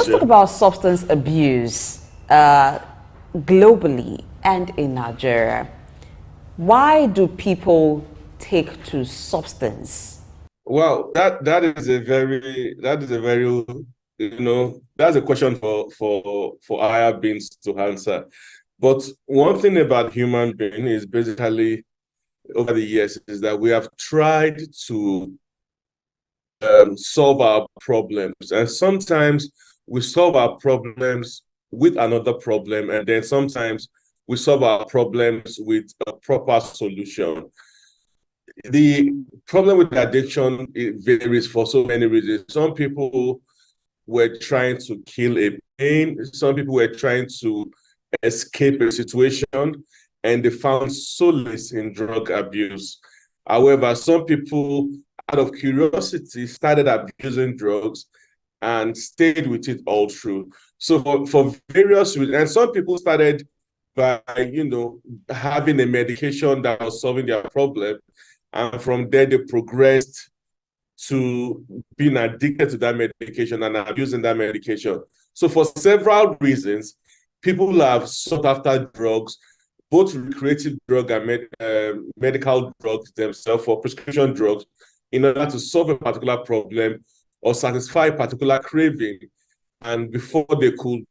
let's talk about substance abuse globally and in Nigeria. Why do people take to substance? Well, that is a very that's a question for higher beings to answer. But one thing about human being is basically over the years is that we have tried to solve our problems, and sometimes we solve our problems with another problem, and then sometimes we solve our problems with a proper solution. The problem with addiction, it varies for so many reasons. Some people were trying to kill a pain. Some people were trying to escape a situation, and they found solace in drug abuse. However, some people, out of curiosity, started abusing drugs and stayed with it all through. So for various reasons, and some people started by, having a medication that was solving their problem. And from there, they progressed to being addicted to that medication and abusing that medication. So for several reasons, people have sought after drugs, both recreative drug and medical drugs themselves, for prescription drugs, in order to solve a particular problem or satisfy a particular craving. And before they could,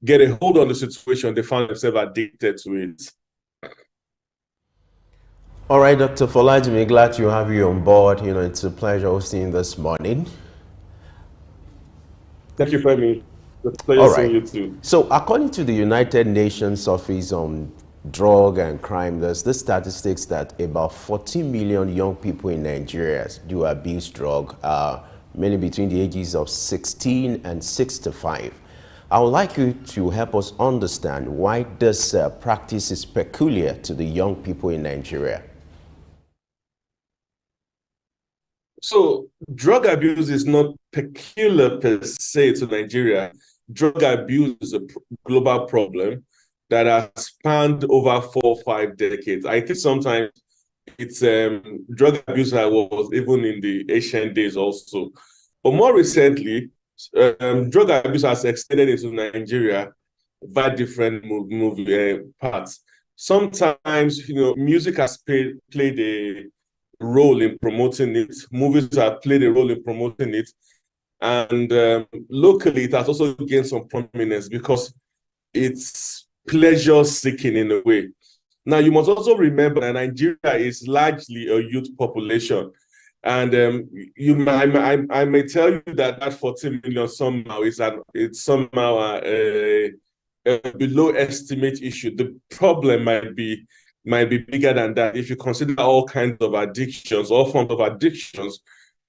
get a hold on the situation, they found themselves addicted to it. All right, Dr. Folajimi, glad to have you on board. It's a pleasure hosting this morning. Thank you for me. It's a pleasure All right. seeing you too. So according to the United Nations Office on Drug and Crime, there's the statistics that about 40 million young people in Nigeria do abuse drug, mainly between the ages of 16 and 65. I would like you to help us understand why this practice is peculiar to the young people in Nigeria. So drug abuse is not peculiar per se to Nigeria. Drug abuse is a global problem that has spanned over 4 or 5 decades. I think sometimes it's drug abuse that was even in the ancient days also. But more recently, drug abuse has extended into Nigeria by different movie parts. Sometimes, music has played a role in promoting it. Movies have played a role in promoting it. And locally, it has also gained some prominence because it's pleasure seeking in a way. Now, you must also remember that Nigeria is largely a youth population. And I may tell you that 40 million somehow it's somehow a below estimate issue. The problem might be bigger than that. If you consider all kinds of addictions, all forms of addictions,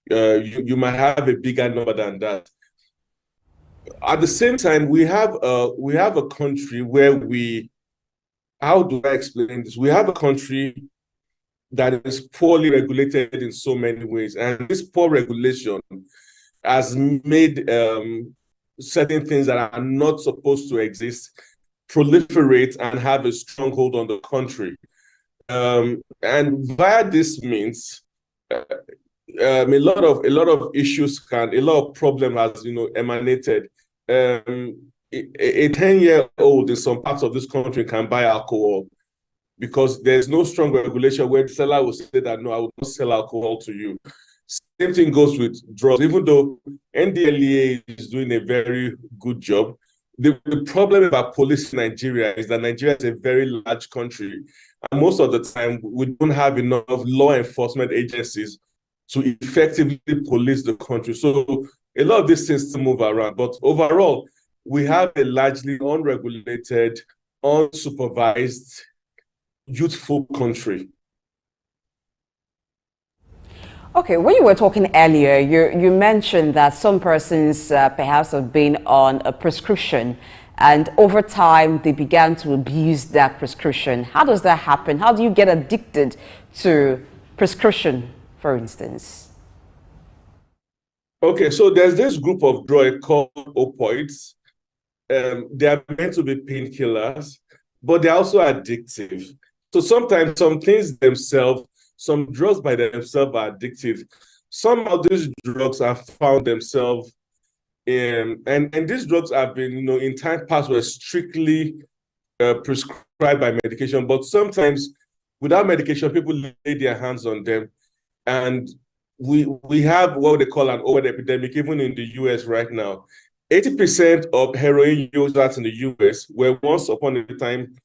you might have a bigger number than that. At the same time, we have a country where how do I explain this? We have a country that is poorly regulated in so many ways, and this poor regulation has made certain things that are not supposed to exist proliferate and have a stronghold on the country. And via this means, a lot of issues a lot of problem has emanated. A 10-year-old in some parts of this country can buy alcohol because there's no strong regulation where the seller will say that, no, I will not sell alcohol to you. Same thing goes with drugs. Even though NDLEA is doing a very good job, the problem about police in Nigeria is that Nigeria is a very large country. And most of the time, we don't have enough law enforcement agencies to effectively police the country. So a lot of these things still move around. But overall, we have a largely unregulated, unsupervised, youthful country. Okay, when you were talking earlier, you mentioned that some persons perhaps have been on a prescription, and over time they began to abuse that prescription. How does that happen? How do you get addicted to prescription, for instance? Okay, so there's this group of drugs called opioids. They are meant to be painkillers, but they're also addictive. So sometimes some things themselves, some drugs by themselves are addictive. Some of these drugs have found themselves And these drugs have been, in time past were strictly prescribed by medication, but sometimes without medication, people lay their hands on them. And we have what they call an opioid epidemic, even in the US right now. 80% of heroin users in the US were once upon a time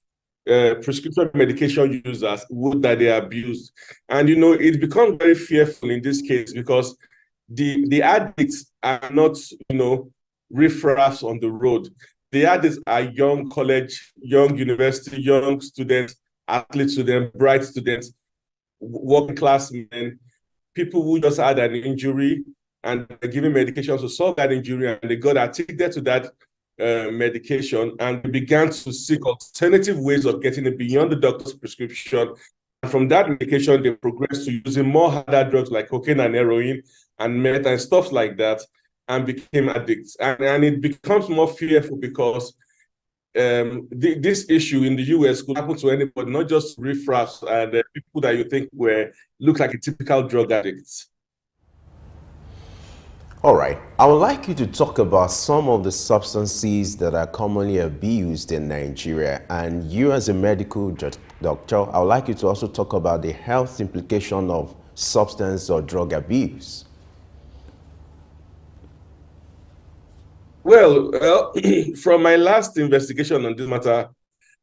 prescription medication users that they abused. And, it becomes very fearful in this case because the addicts are not, riffraffs on the road. The addicts are young college, young university, young students, athlete students, bright students, working class men, people who just had an injury and they're given medication to solve that injury, and they got addicted to that medication, and they began to seek alternative ways of getting it beyond the doctor's prescription. And from that medication, they progressed to using more harder drugs like cocaine and heroin and meth and stuff like that, and became addicts. And it becomes more fearful because this issue in the US could happen to anybody, not just riffraffs and people that you think look like a typical drug addicts. All right. I would like you to talk about some of the substances that are commonly abused in Nigeria. And you as a medical doctor, I would like you to also talk about the health implication of substance or drug abuse. Well, from my last investigation on this matter,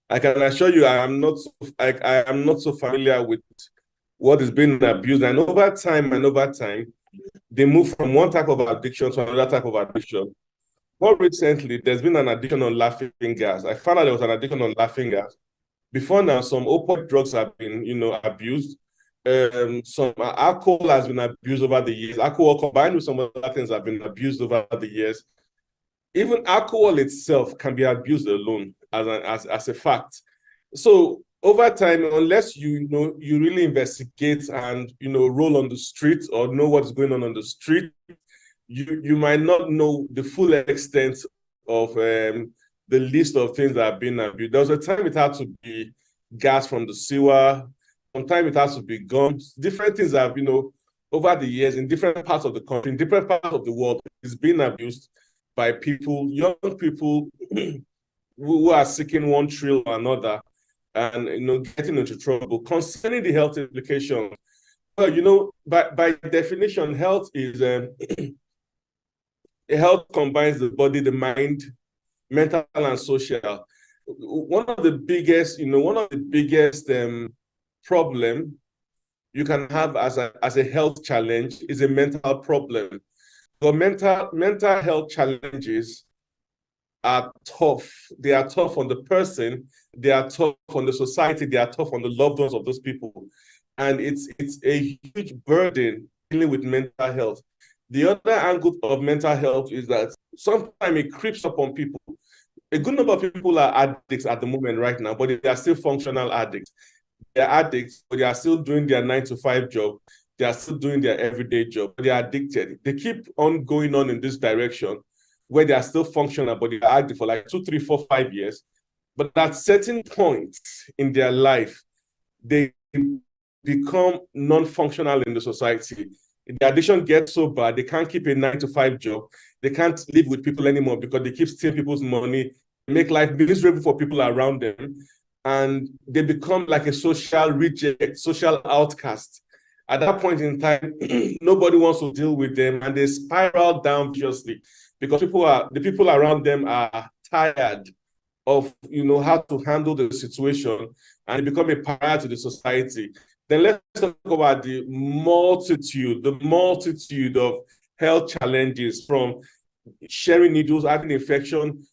I can assure you I am not so familiar with what is being abused. And over time, they move from one type of addiction to another type of addiction. More recently, there's been an addiction on laughing gas. I found out there was an addiction on laughing gas. Before now, some opioid drugs have been, abused. Some alcohol has been abused over the years. Alcohol combined with some other things have been abused over the years. Even alcohol itself can be abused alone as a fact. So over time, unless you really investigate and roll on the street or know what's going on the street, you might not know the full extent of the list of things that have been abused. There was a time it had to be gas from the sewer. Sometimes it has to be guns. Different things have, over the years in different parts of the country, in different parts of the world, is being abused by people, young people who are seeking one thrill or another, and getting into trouble. Concerning the health implications, well, by definition, health is health combines the body, the mind, mental and social. One of the biggest problem you can have as a health challenge is a mental problem. So mental health challenges are tough. They are tough on the person, they are tough on the society, they are tough on the loved ones of those people. And it's a huge burden dealing with mental health. The other angle of mental health is that sometimes it creeps up on people. A good number of people are addicts at the moment right now, but they are still functional addicts. They're addicts, but they are still doing their 9-to-5 job. They are still doing their everyday job, but they are addicted. They keep on going on in this direction where they are still functional, but they are active for like 2, 3, 4, 5 years. But at certain points in their life, they become non-functional in the society. The addiction gets so bad, they can't keep a 9-to-5 job. They can't live with people anymore because they keep stealing people's money, make life miserable for people around them, and they become like a social reject, social outcast. At that point in time, nobody wants to deal with them, and they spiral down viciously because the people around them are tired of how to handle the situation, and they become a pariah to the society. Then let's talk about the multitude of health challenges, from sharing needles, having infection.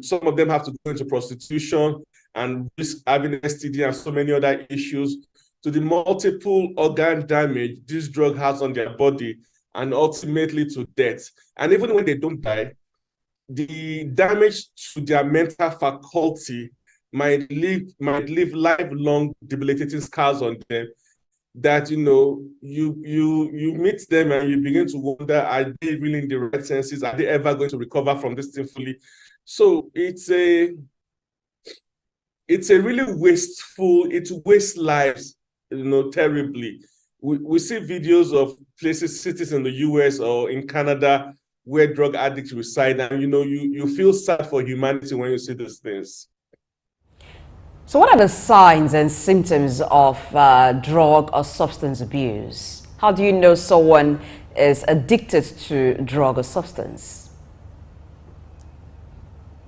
Some of them have to go into prostitution and risk having STD and so many other issues, to the multiple organ damage this drug has on their body, and ultimately to death. And even when they don't die, the damage to their mental faculty might leave lifelong debilitating scars on them, that you meet them and you begin to wonder, are they really in the right senses? Are they ever going to recover from this thing fully? So it's a really wasteful, it wastes lives, terribly. We see videos of cities in the US or in Canada where drug addicts reside, and you feel sad for humanity when you see these things. So what are the signs and symptoms of drug or substance abuse? How do you know someone is addicted to drug or substance?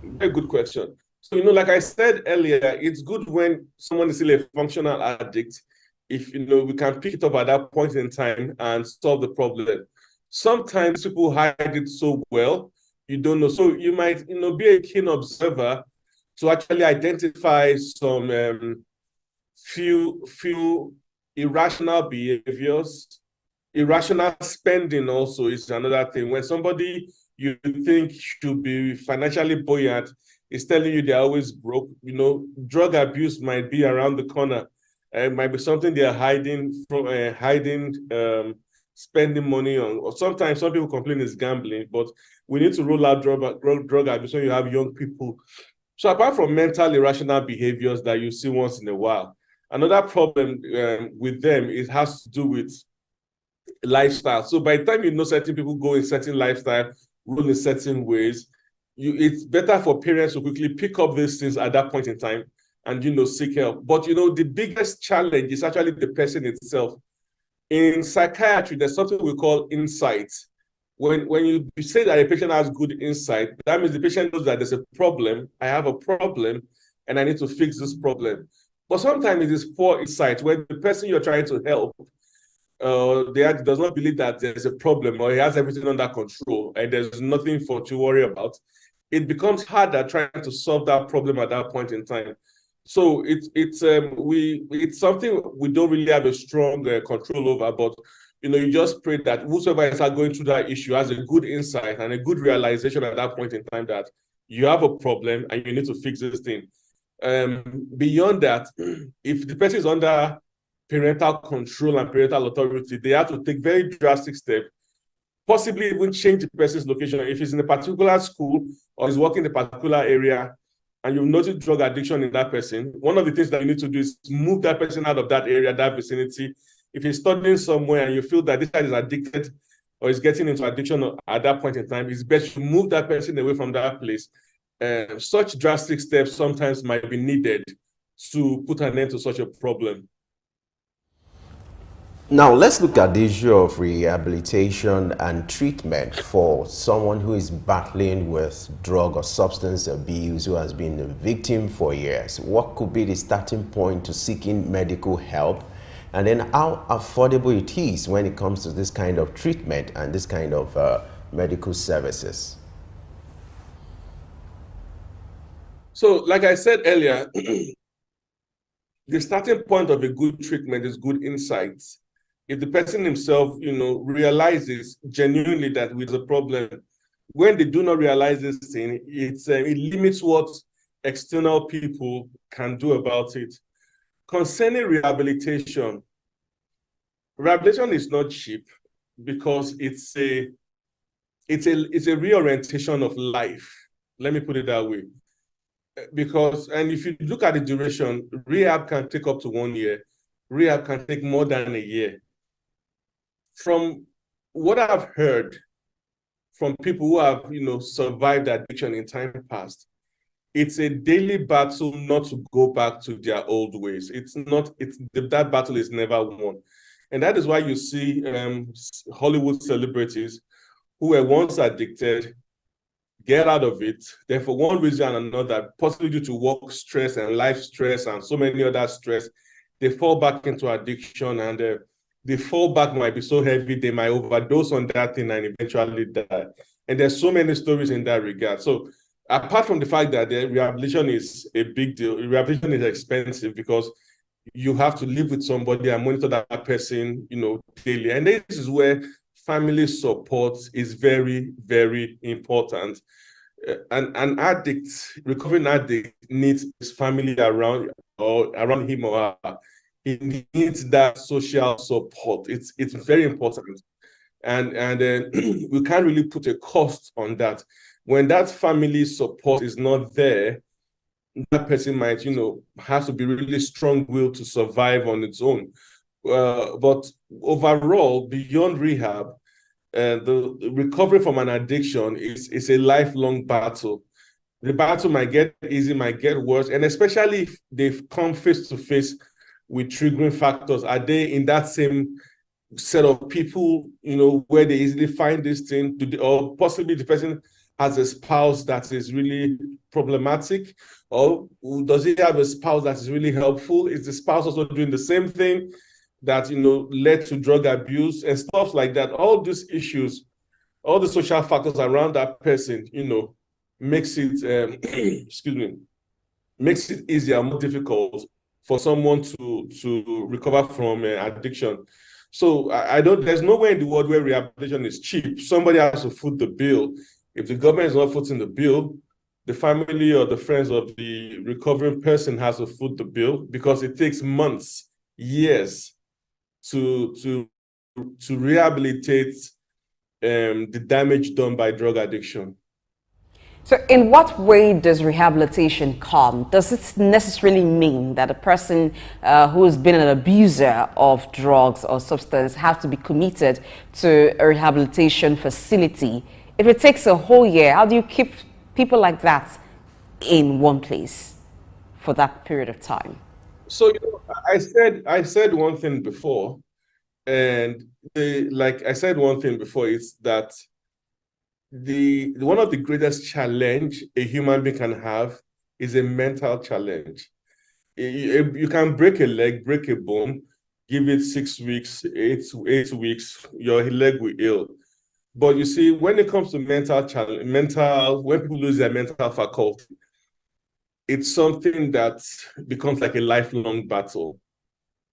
Very good question. So, like I said earlier, it's good when someone is still a functional addict, if, we can pick it up at that point in time and solve the problem. Sometimes people hide it so well, you don't know. So you might, be a keen observer to actually identify some few irrational behaviors. Irrational spending also is another thing. When somebody you think should be financially buoyant is telling you they're always broke, drug abuse might be around the corner. It might be something they're hiding from, spending money on. Or sometimes some people complain it's gambling, but we need to rule out drug abuse when you have young people. So apart from mental irrational behaviors that you see once in a while, another problem with them, it has to do with lifestyle. So by the time certain people go in certain lifestyle, rule in certain ways, it's better for parents to quickly pick up these things at that point in time and seek help. But the biggest challenge is actually the person itself. In psychiatry, there's something we call insight. When you say that a patient has good insight, that means the patient knows that there's a problem, I have a problem, and I need to fix this problem. But sometimes it is poor insight when the person you're trying to help does not believe that there's a problem or he has everything under control and there's nothing to worry about. It becomes harder trying to solve that problem at that point in time. So it's something we don't really have a strong control over, but you just pray that whosoever is going through that issue has a good insight and a good realization at that point in time that you have a problem and you need to fix this thing. Beyond that, if the person is under parental control and parental authority, they have to take very drastic steps, possibly even change the person's location. If he's in a particular school or he's working in a particular area and you've noticed drug addiction in that person, one of the things that you need to do is move that person out of that area, that vicinity. If he's studying somewhere and you feel that this guy is addicted or is getting into addiction at that point in time, it's best to move that person away from that place. Such drastic steps sometimes might be needed to put an end to such a problem. Now, let's look at the issue of rehabilitation and treatment for someone who is battling with drug or substance abuse, who has been a victim for years. What could be the starting point to seeking medical help? And then how affordable it is when it comes to this kind of treatment and this kind of medical services? So, like I said earlier, the starting point of a good treatment is good insights. If the person himself, realizes genuinely that with the problem, when they do not realize this thing, it limits what external people can do about it. Concerning rehabilitation is not cheap because it's a reorientation of life. Let me put it that way. And if you look at the duration, rehab can take up to 1 year. Rehab can take more than a year. From what I've heard from people who have, survived addiction in time past, it's a daily battle not to go back to their old ways. That battle is never won. And that is why you see Hollywood celebrities who were once addicted get out of it. Then for one reason or another, possibly due to work stress and life stress and so many other stress, they fall back into addiction, and the fallback might be so heavy, they might overdose on that thing and eventually die. And there's so many stories in that regard. So apart from the fact that the rehabilitation is a big deal, rehabilitation is expensive because you have to live with somebody and monitor that person, daily. And this is where family support is very, very important. An addict, recovering addict, needs his family around him or her. He needs that social support. It's very important, and we can't really put a cost on that. When that family support is not there, that person might, have to be really strong-willed to survive on its own. But overall, beyond rehab, the recovery from an addiction is a lifelong battle. The battle might get easy, might get worse, and especially if they've come face to face with triggering factors. Are they in that same set of people, where they easily find this thing, or possibly the person has a spouse that is really problematic, or does he have a spouse that is really helpful? Is the spouse also doing the same thing that led to drug abuse and stuff like that? All these issues, all the social factors around that person, makes it excuse me, makes it easier, more difficult for someone to recover from addiction. So I don't. There's nowhere in the world where rehabilitation is cheap. Somebody has to foot the bill. If the government is not footing the bill, the family or the friends of the recovering person has to foot the bill, because it takes months, years to rehabilitate the damage done by drug addiction. So in what way does rehabilitation come? Does it necessarily mean that a person who has been an abuser of drugs or substance have to be committed to a rehabilitation facility? If it takes a whole year, how do you keep people like that in one place for that period of time? So I said one thing before, and I said one thing before, it's that the one of the greatest challenge a human being can have is a mental challenge. You can break a leg, break a bone, give it 6 weeks, 8 weeks, your leg will heal. But you see, when it comes to mental challenge, when people lose their mental faculty, it's something that becomes like a lifelong battle.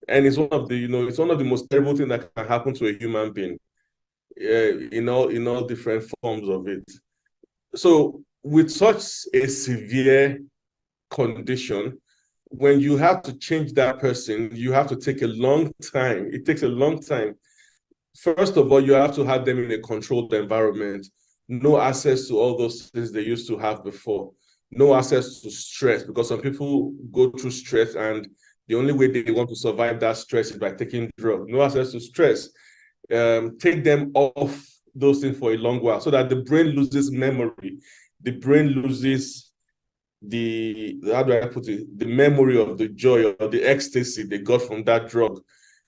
And it's one of the, it's one of the most terrible things that can happen to a human being, in all different forms of it. So with such a severe condition, when you have to change that person, you have to take a long time. It takes a long time. First of all, you have to have them in a controlled environment, no access to all those things they used to have before, no access to stress, because some people go through stress and the only way they want to survive that stress is by taking drugs. No access to stress. Take them off those things for a long while so that the brain loses memory. The brain loses how do I put it, the memory of the joy or the ecstasy they got from that drug.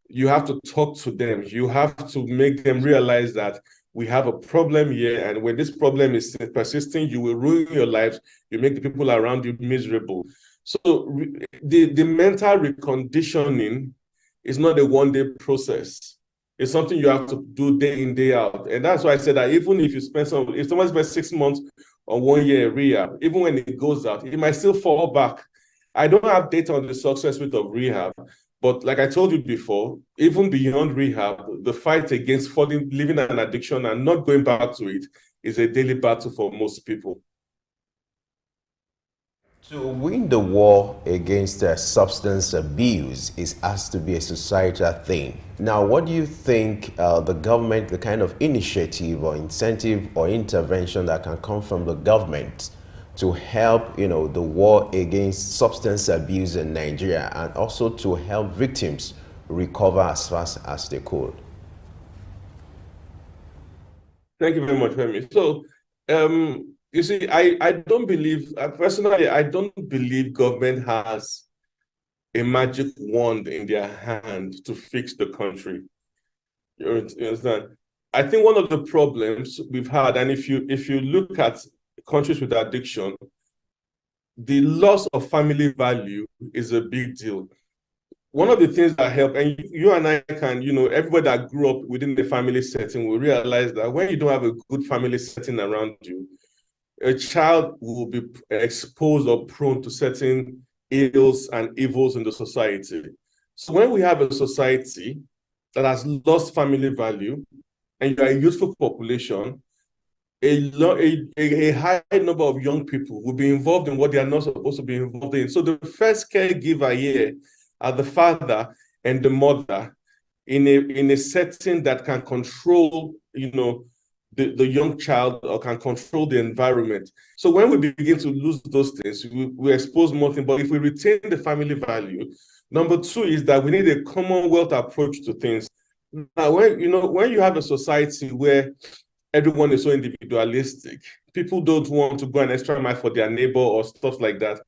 You have to talk to them. You have to make them realize that we have a problem here, and when this problem is persisting, you will ruin your lives. You make the people around you miserable. So the mental reconditioning is not a one-day process. It's something you have to do day in, day out. And that's why I said that even if if someone spends 6 months or 1 year rehab, even when it goes out, it might still fall back. I don't have data on the success rate of rehab, but like I told you before, even beyond rehab, the fight against living an addiction and not going back to it is a daily battle for most people. To win the war against substance abuse, has to be a societal thing. Now, what do you think the government, the kind of initiative or incentive or intervention that can come from the government to help, the war against substance abuse in Nigeria, and also to help victims recover as fast as they could? Thank you very much, Femi. So, you see, I don't believe, personally, I don't believe government has a magic wand in their hand to fix the country. You understand? I think one of the problems we've had, and if you look at countries with addiction, the loss of family value is a big deal. One of the things that help, and you and I can, everybody that grew up within the family setting will realize that when you don't have a good family setting around you, a child will be exposed or prone to certain ills and evils in the society. So when we have a society that has lost family value, and you are a youthful population, a high number of young people will be involved in what they are not supposed to be involved in. So the first caregiver here are the father and the mother in a setting that can control, the young child, or can control the environment. So when we begin to lose those things, we expose more things. But if we retain the family value, number two is that we need a commonwealth approach to things. Now, when you have a society where everyone is so individualistic, people don't want to go an extra mile for their neighbor or stuff like that.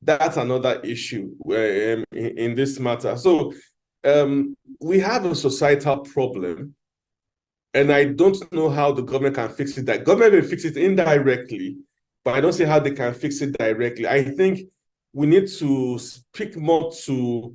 That's another issue in this matter. So we have a societal problem, and I don't know how the government can fix it. That government will fix it indirectly, but I don't see how they can fix it directly. I think we need to speak more to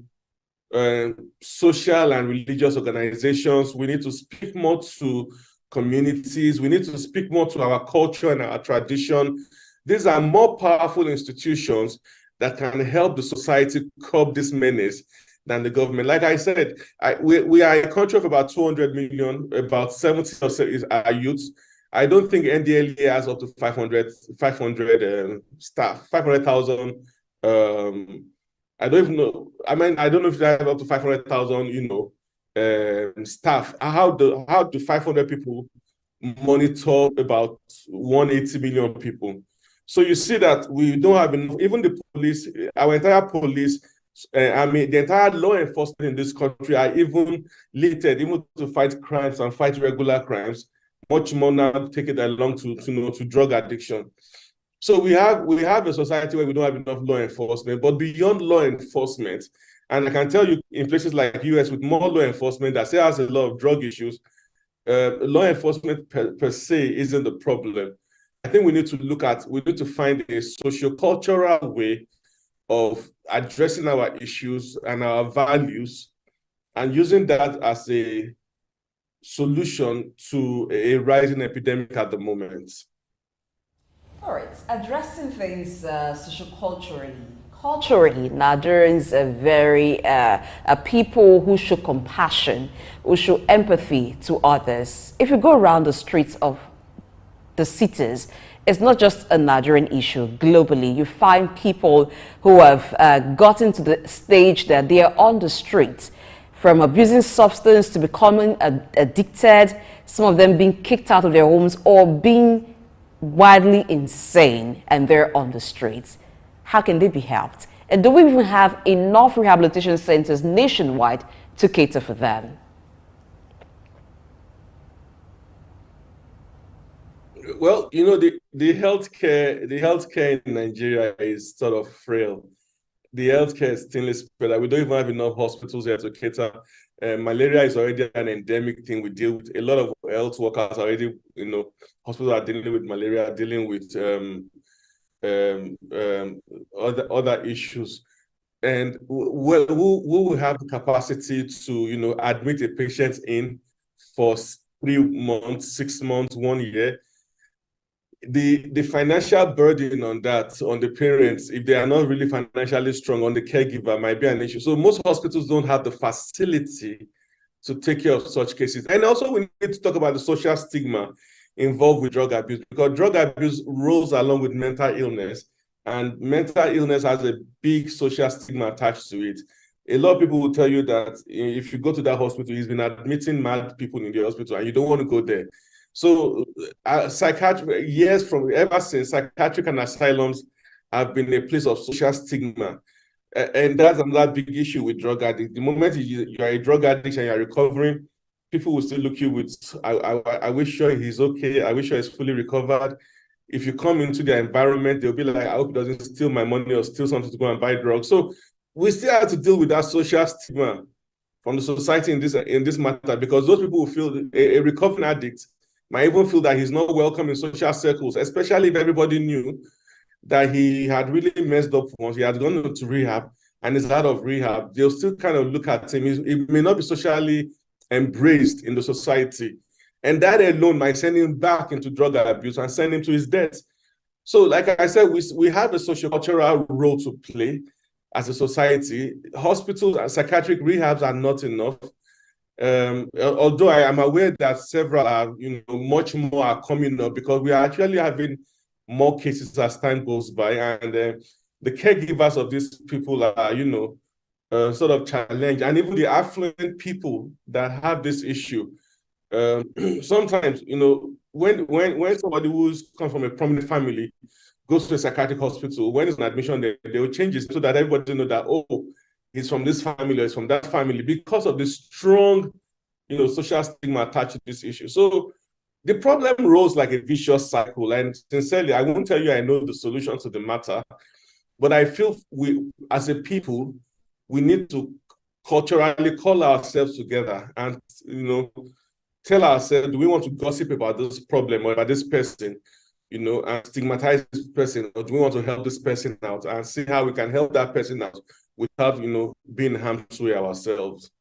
social and religious organizations. We need to speak more to communities. We need to speak more to our culture and our tradition. These are more powerful institutions that can help the society curb this menace than the government. Like I said, we are a country of about 200 million, about 70% is our youth. I don't think NDLEA has up to 500 staff, 500,000. I don't even know. I mean, I don't know if they have up to 500,000, staff. How do 500 people monitor about 180 million people? So you see that we don't have enough. Even the police, our entire police, the entire law enforcement in this country are even limited, even to fight crimes and fight regular crimes, much more now to take it along to drug addiction. So we have a society where we don't have enough law enforcement, but beyond law enforcement, and I can tell you in places like US with more law enforcement that still has a lot of drug issues, law enforcement per se isn't the problem. I think we need to find a socio-cultural way of addressing our issues and our values and using that as a solution to a rising epidemic at the moment. All right, addressing things socioculturally. Culturally, Nigerians are very people who show compassion, who show empathy to others. If you go around the streets of the cities, it's not just a Nigerian issue. Globally, you find people who have gotten to the stage that they are on the streets, from abusing substance to becoming addicted, some of them being kicked out of their homes or being widely insane, and they're on the streets. How can they be helped? And do we even have enough rehabilitation centers nationwide to cater for them? Well, the healthcare in Nigeria is sort of frail. The healthcare is thinly spread out. We don't even have enough hospitals here to cater. Malaria is already an endemic thing we deal with. A lot of health workers already, hospitals are dealing with malaria, dealing with other issues. And who will have the capacity to, admit a patient in for 3 months, 6 months, 1 year? The financial burden on the parents, if they are not really financially strong, on the caregiver might be an issue. So most hospitals don't have the facility to take care of such cases. And also we need to talk about the social stigma involved with drug abuse, because drug abuse rolls along with mental illness, and mental illness has a big social stigma attached to it. A lot of people will tell you that if you go to that hospital, he's been admitting mad people in the hospital and you don't want to go there. So ever since, psychiatric and asylums have been a place of social stigma. And that's another big issue with drug addicts. The moment you are a drug addict and you're recovering, people will still look you with, I wish sure he's okay. I wish sure he's fully recovered. If you come into their environment, they'll be like, I hope he doesn't steal my money or steal something to go and buy drugs. So we still have to deal with that social stigma from the society in this matter, because those people will feel a recovering addict might even feel that he's not welcome in social circles, especially if everybody knew that he had really messed up once, he had gone to rehab and is out of rehab. They'll still kind of look at him. He may not be socially embraced in the society. And that alone might send him back into drug abuse and send him to his death. So like I said, we have a sociocultural role to play as a society. Hospitals and psychiatric rehabs are not enough. Although I am aware that several are, much more are coming up, because we are actually having more cases as time goes by, and the caregivers of these people are, sort of challenged, and even the affluent people that have this issue. Sometimes, when somebody who's come from a prominent family goes to a psychiatric hospital, when it's an admission, they will change it so that everybody know that, oh, he's from this family or he's from that family, because of the strong social stigma attached to this issue. So the problem rose like a vicious cycle. And sincerely, I won't tell you I know the solution to the matter, but I feel we, as a people, we need to culturally call ourselves together and, tell ourselves, do we want to gossip about this problem or about this person, and stigmatize this person, or do we want to help this person out and see how we can help that person out without, being harmful to ourselves?